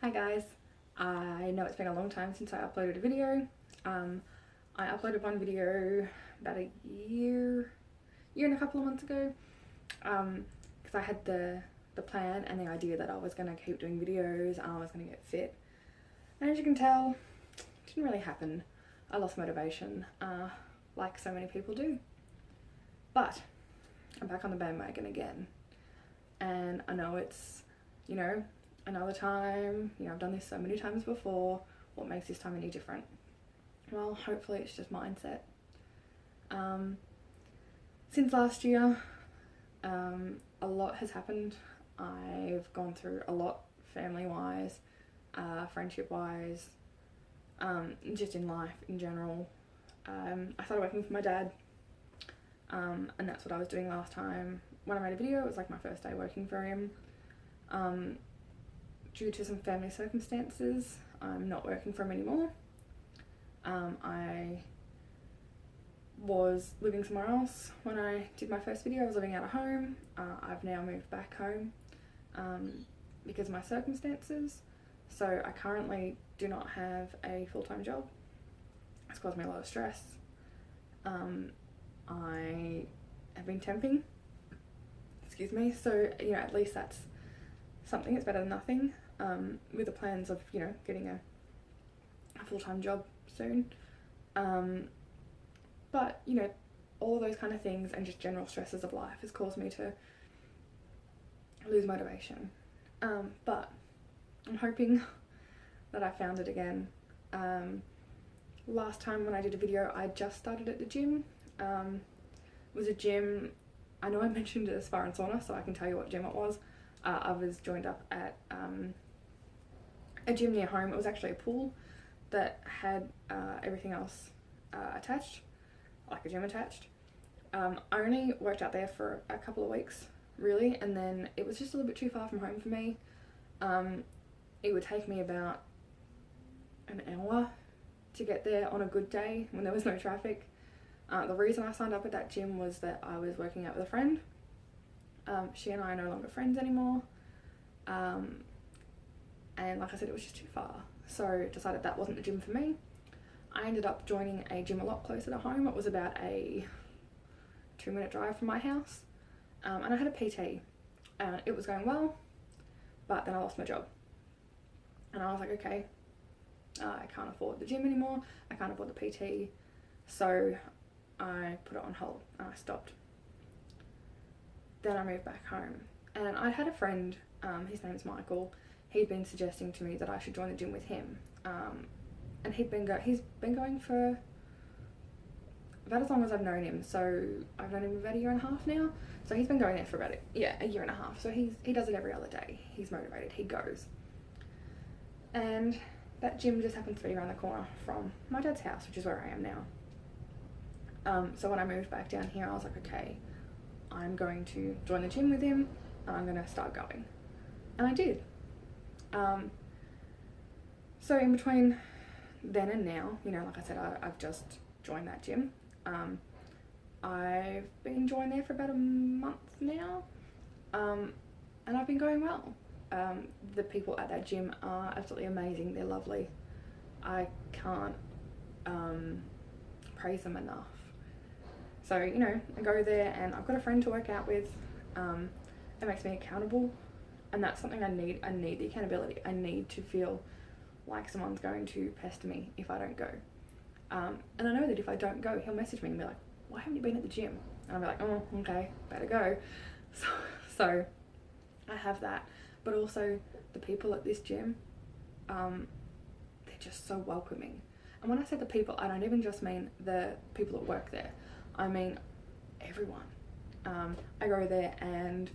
Hi guys, I know it's been a long time since I uploaded a video. I uploaded one video about a year and a couple of months ago because I had the plan and the idea that I was going to keep doing videos and I was going to get fit. And as you can tell, it didn't really happen. I lost motivation like so many people do. But I'm back on the bandwagon again. And I know it's, another time, I've done this so many times before. What makes this time any different? Well, hopefully it's just mindset. Since last year, a lot has happened. I've gone through a lot, family-wise, friendship-wise, just in life in general. I started working for my dad, and that's what I was doing last time. When I made a video, it was like my first day working for him. Due to some family circumstances, I'm not working for him anymore. I was living somewhere else when I did my first video. I was living out of home. I've now moved back home because of my circumstances. So I currently do not have a full-time job. It's caused me a lot of stress. I have been temping, so at least that's something. It's better than nothing, with the plans of getting a full-time job soon. But all those kind of things and just general stresses of life has caused me to lose motivation. But I'm hoping that I found it again. Last time when I did a video, I just started at the gym. It was a gym, I know I mentioned it as spa and sauna, so I can tell you what gym it was. I was joined up at a gym near home. It was actually a pool that had everything else attached, like a gym attached. I only worked out there for a couple of weeks, really, and then it was just a little bit too far from home for me. It would take me about an hour to get there on a good day when there was no traffic. The reason I signed up at that gym was that I was working out with a friend. She and I are no longer friends anymore. And like I said, it was just too far. So decided that wasn't the gym for me. I ended up joining a gym a lot closer to home. It was about a 2-minute drive from my house. And I had a PT. And it was going well, but then I lost my job. And I was like, okay, I can't afford the gym anymore. I can't afford the PT. So I put it on hold and I stopped. Then I moved back home. And I'd had a friend, his name's Michael. He'd been suggesting to me that I should join the gym with him. And he's been going for about as long as I've known him. So I've known him about a year and a half now. So he's been going there for about a year and a half. So he does it every other day. He's motivated, he goes. And that gym just happens to be around the corner from my dad's house, which is where I am now. So when I moved back down here, I was like, okay, I'm going to join the gym with him and I'm going to start going. And I did. So in between then and now, like I said, I've just joined that gym. I've been joined there for about a month now, and I've been going well. The people at that gym are absolutely amazing. They're lovely. I can't praise them enough. So, I go there and I've got a friend to work out with. It makes me accountable, and that's something I need. I need the accountability. I need to feel like someone's going to pester me if I don't go. And I know that if I don't go, he'll message me and be like, why haven't you been at the gym? And I'll be like, oh, okay, better go. So I have that. But also the people at this gym, they're just so welcoming. And when I say the people, I don't even just mean the people that work there. I mean everyone. I go there and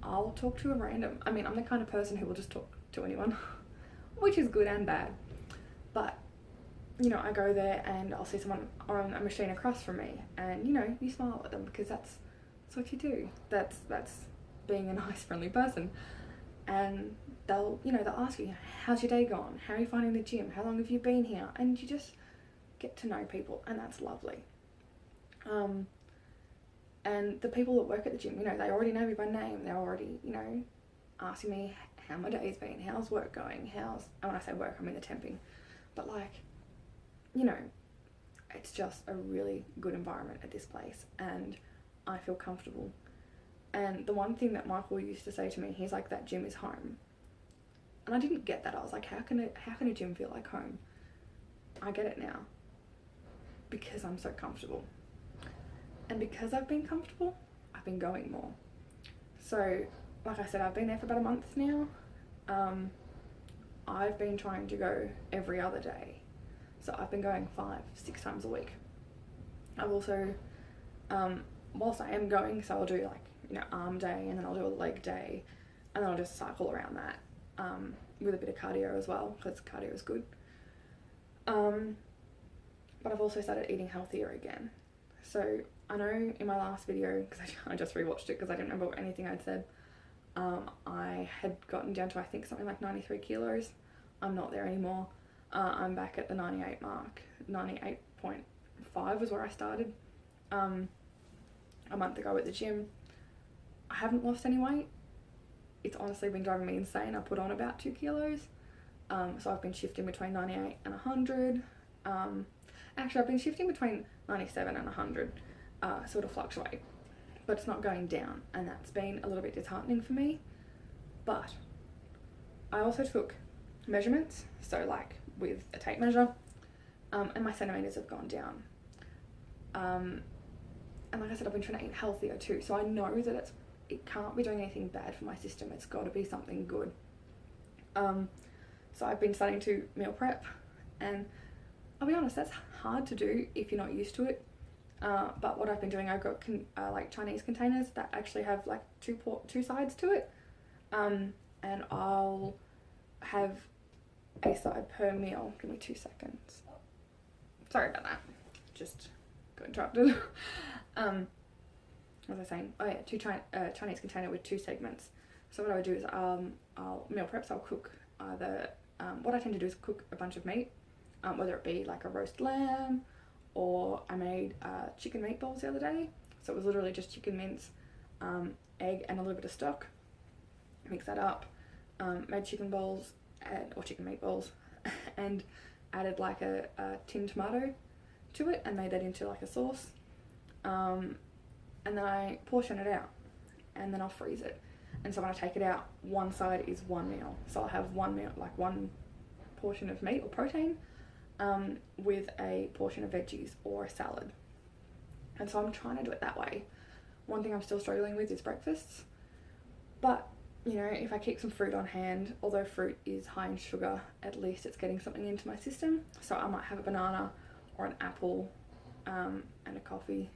I'll talk to a random. I'm the kind of person who will just talk to anyone, which is good and bad. But, I go there and I'll see someone on a machine across from me and, you smile at them because that's what you do. That's being a nice, friendly person. And they'll ask you, how's your day gone? How are you finding the gym? How long have you been here? And you just get to know people, and that's lovely. And the people that work at the gym, they already know me by name. They're already, asking me how my day's been, how's work going, and when I say work, I mean the temping, but like, you know, it's just a really good environment at this place, and I feel comfortable. And the one thing that Michael used to say to me, he's like, that gym is home. And I didn't get that. I was like, how can a gym feel like home? I get it now. Because I'm so comfortable. And because I've been comfortable, I've been going more. So, like I said, I've been there for about a month now. I've been trying to go every other day. So I've been going 5-6 times a week. I've also, whilst I am going, so I'll do like, you know, arm day, and then I'll do a leg day, and then I'll just cycle around that, with a bit of cardio as well, because cardio is good. But I've also started eating healthier again. So I know in my last video, because I just rewatched it because I didn't remember anything I'd said, I had gotten down to, I think, something like 93 kilos. I'm not there anymore. I'm back at the 98 mark. 98.5 was where I started a month ago at the gym. I haven't lost any weight. It's honestly been driving me insane. I put on about 2 kilos. So I've been shifting between 98 and 100. Actually, I've been shifting between 97 and 100, sort of fluctuate. But it's not going down, and that's been a little bit disheartening for me. But I also took measurements, so like with a tape measure, and my centimetres have gone down. And like I said, I've been trying to eat healthier too, so I know that it can't be doing anything bad for my system. It's got to be something good. So I've been starting to meal prep, and I'll be honest, that's hard to do if you're not used to it. But what I've been doing, I've got like Chinese containers that actually have like two sides to it, and I'll have a side per meal. Give me 2 seconds. Sorry about that. Just got interrupted. What was I saying? Oh yeah, Chinese container with 2 segments. So what I would do is I'll meal prep. So I'll cook either what I tend to do is cook a bunch of meat, whether it be like a roast lamb, or I made chicken meatballs the other day. So it was literally just chicken mince, egg, and a little bit of stock. Mix that up. Made chicken balls or chicken meatballs, and added like a tinned tomato to it, and made that into like a sauce. And then I portion it out, and then I'll freeze it. And so when I take it out, one side is one meal. So I'll have one meal, like one portion of meat or protein, with a portion of veggies or a salad. And so I'm trying to do it that way. One thing I'm still struggling with is breakfasts. But, you know, if I keep some fruit on hand, although fruit is high in sugar, at least it's getting something into my system. So I might have a banana or an apple, and a coffee.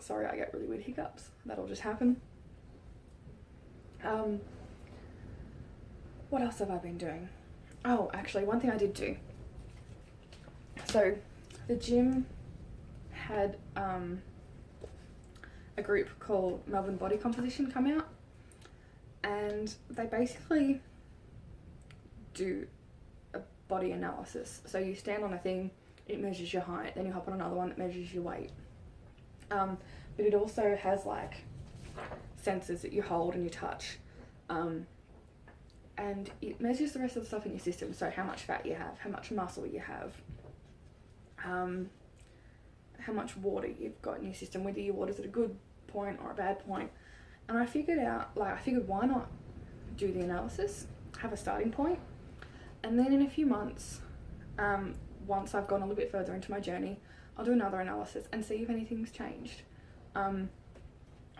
Sorry, I get really weird hiccups. That'll just happen. What else have I been doing? Oh, actually, one thing I did do. So, the gym had a group called Melbourne Body Composition come out, and they basically do a body analysis. So you stand on a thing, it measures your height, then you hop on another one that measures your weight. But it also has like sensors that you hold and you touch, and it measures the rest of the stuff in your system. So how much fat you have, how much muscle you have, how much water you've got in your system, whether your water's at a good point or a bad point. And I figured why not do the analysis, have a starting point, and then in a few months, once I've gone a little bit further into my journey, I'll do another analysis and see if anything's changed.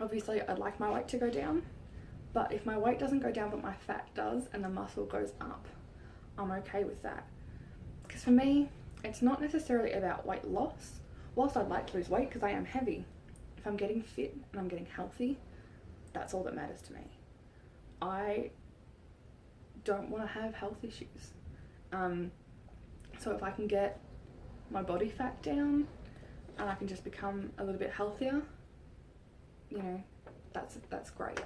Obviously I'd like my weight to go down, but if my weight doesn't go down but my fat does and the muscle goes up, I'm okay with that. Because for me, it's not necessarily about weight loss. Whilst I'd like to lose weight because I am heavy, if I'm getting fit and I'm getting healthy, that's all that matters to me. I don't want to have health issues. So if I can get my body fat down and I can just become a little bit healthier, you know, that's great.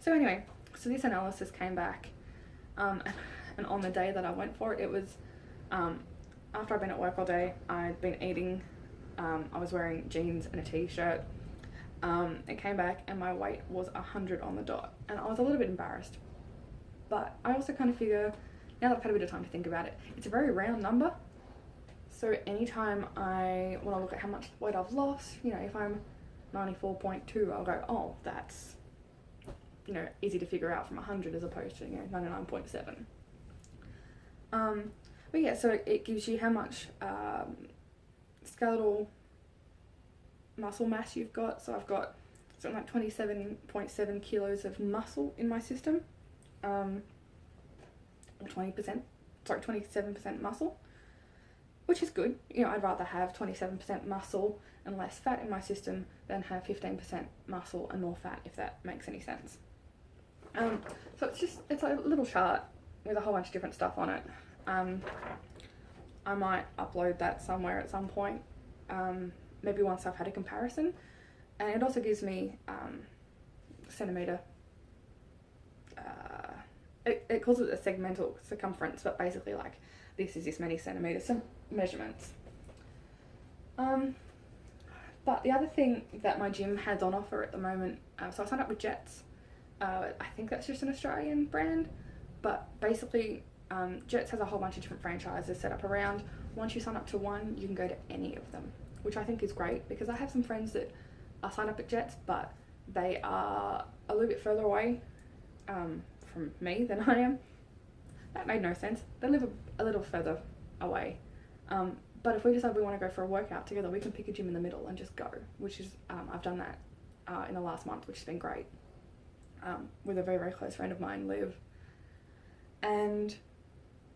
So anyway, so this analysis came back, and on the day that I went for it, it was after I'd been at work all day. I'd been eating, I was wearing jeans and a t-shirt, It came back and my weight was 100 on the dot, and I was a little bit embarrassed. But I also kind of figure, now that I've had a bit of time to think about it, it's a very round number. So anytime I want to look at how much weight I've lost, you know, if I'm 94.2, I'll go, oh, that's, you know, easy to figure out from 100 as opposed to, you know, 99.7. But yeah, so it gives you how much skeletal muscle mass you've got. So I've got something like 27.7 kilos of muscle in my system, or 27% muscle, which is good. You know, I'd rather have 27% muscle and less fat in my system than have 15% muscle and more fat, if that makes any sense. So it's a little chart with a whole bunch of different stuff on it. I might upload that somewhere at some point, maybe once I've had a comparison. And it also gives me centimetre, it calls it a segmental circumference, but basically like this is this many centimetres, some measurements. But the other thing that my gym has on offer at the moment, so I signed up with Jets. I think that's just an Australian brand, but basically Jets has a whole bunch of different franchises set up around. Once you sign up to one, you can go to any of them, which I think is great, because I have some friends that are signed up at Jets, but they are a little bit further away from me than I am. That made no sense. They live a little further away. But if we decide we want to go for a workout together, we can pick a gym in the middle and just go, which is, I've done that in the last month, which has been great, with a very, very close friend of mine, Liv. And,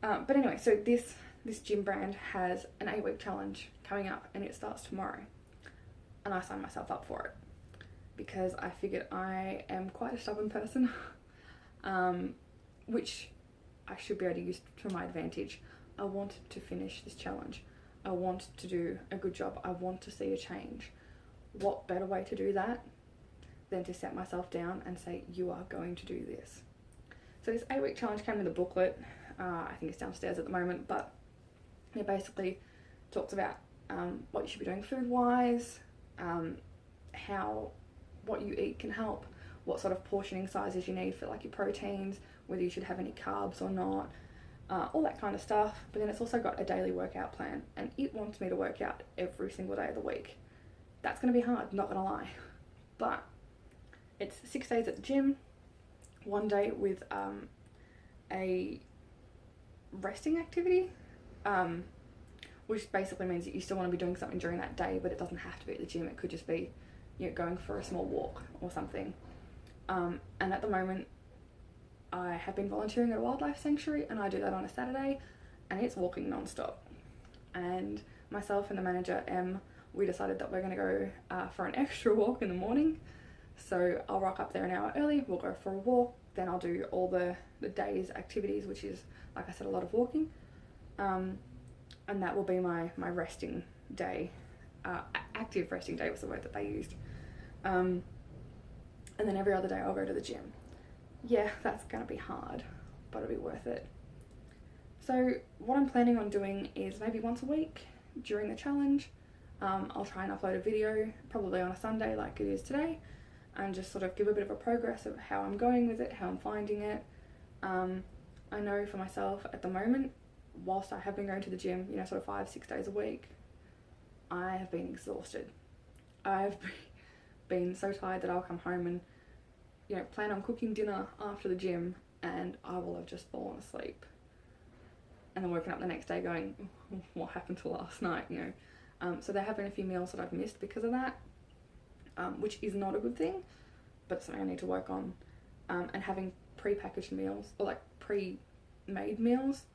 but anyway, so this gym brand has an 8-week challenge coming up, and it starts tomorrow. And I signed myself up for it because I figured I am quite a stubborn person, which I should be able to use to my advantage. I want to finish this challenge. I want to do a good job. I want to see a change. What better way to do that than to set myself down and say, you are going to do this. So this 8-week challenge came with a booklet. I think it's downstairs at the moment, but it basically talks about what you should be doing food-wise, what you eat can help, what sort of portioning sizes you need for like your proteins, whether you should have any carbs or not, all that kind of stuff. But then it's also got a daily workout plan, and it wants me to work out every single day of the week. That's going to be hard, not going to lie. But it's 6 days at the gym, 1 day with a resting activity, which basically means that you still want to be doing something during that day, but it doesn't have to be at the gym. It could just be, you know, going for a small walk or something. And at the moment, I have been volunteering at a wildlife sanctuary, and I do that on a Saturday, and it's walking non-stop. And myself and the manager, Em, we decided that we're going to go for an extra walk in the morning. So I'll rock up there an hour early, we'll go for a walk, then I'll do all the day's activities, which is, like I said, a lot of walking. And that will be my resting day. Active resting day was the word that they used. And then every other day I'll go to the gym. Yeah, that's going to be hard, but it'll be worth it. So what I'm planning on doing is maybe once a week during the challenge, I'll try and upload a video, probably on a Sunday like it is today, and just sort of give a bit of a progress of how I'm going with it, how I'm finding it. I know for myself at the moment, whilst I have been going to the gym, you know, sort of 5-6 days a week, I have been exhausted. I've been so tired that I'll come home and, you know, plan on cooking dinner after the gym, and I will have just fallen asleep. And then woken up the next day going, what happened to last night, you know. So there have been a few meals that I've missed because of that, which is not a good thing, but it's something I need to work on. And having pre-packaged meals, or like pre-made meals,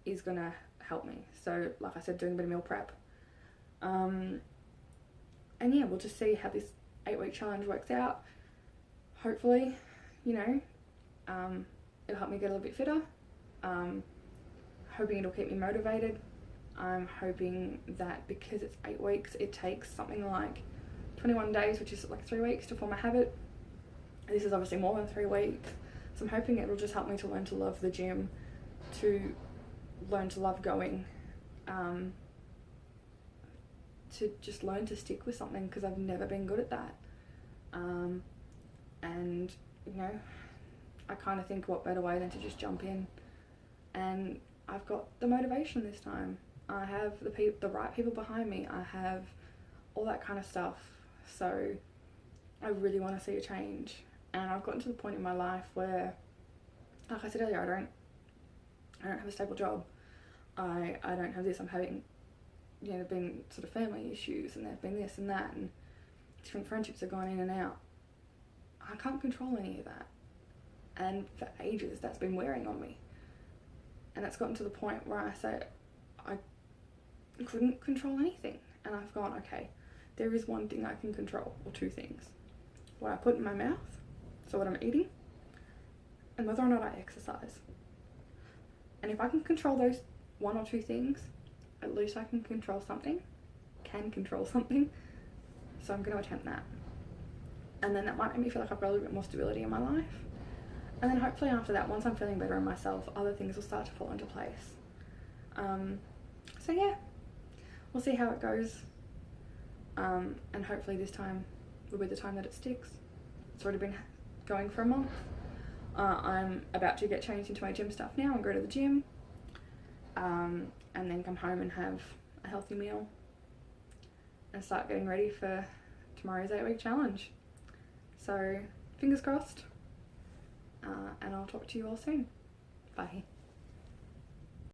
is going to help me. So like I said, doing a bit of meal prep. And yeah, we'll just see how this 8-week challenge works out. Hopefully, you know, it'll help me get a little bit fitter. Hoping it'll keep me motivated. I'm hoping that because it's 8 weeks, it takes something like 21 days, which is like 3 weeks to form a habit. This is obviously more than 3 weeks. So I'm hoping it'll just help me to learn to love the gym, to learn to love going, to just learn to stick with something because I've never been good at that. And, you know, I kind of think what better way than to just jump in. And I've got the motivation this time. I have the right people behind me. I have all that kind of stuff. So I really want to see a change. And I've gotten to the point in my life where, like I said earlier, I don't have a stable job. I don't have this. I'm having, you know, there've been sort of family issues, and there've been this and that, and different friendships have gone in and out. I can't control any of that. And for ages, that's been wearing on me. And it's gotten to the point where I say I couldn't control anything. And I've gone, okay, there is one thing I can control, or two things. What I put in my mouth, so what I'm eating, and whether or not I exercise. And if I can control those one or two things, at least I can control something. So I'm going to attempt that. And then that might make me feel like I've got a little bit more stability in my life. And then hopefully after that, once I'm feeling better in myself, other things will start to fall into place. So yeah, we'll see how it goes. And hopefully this time will be the time that it sticks. It's already been going for a month. I'm about to get changed into my gym stuff now and go to the gym. And then come home and have a healthy meal and start getting ready for tomorrow's 8-week challenge. So fingers crossed. And I'll talk to you all soon. Bye.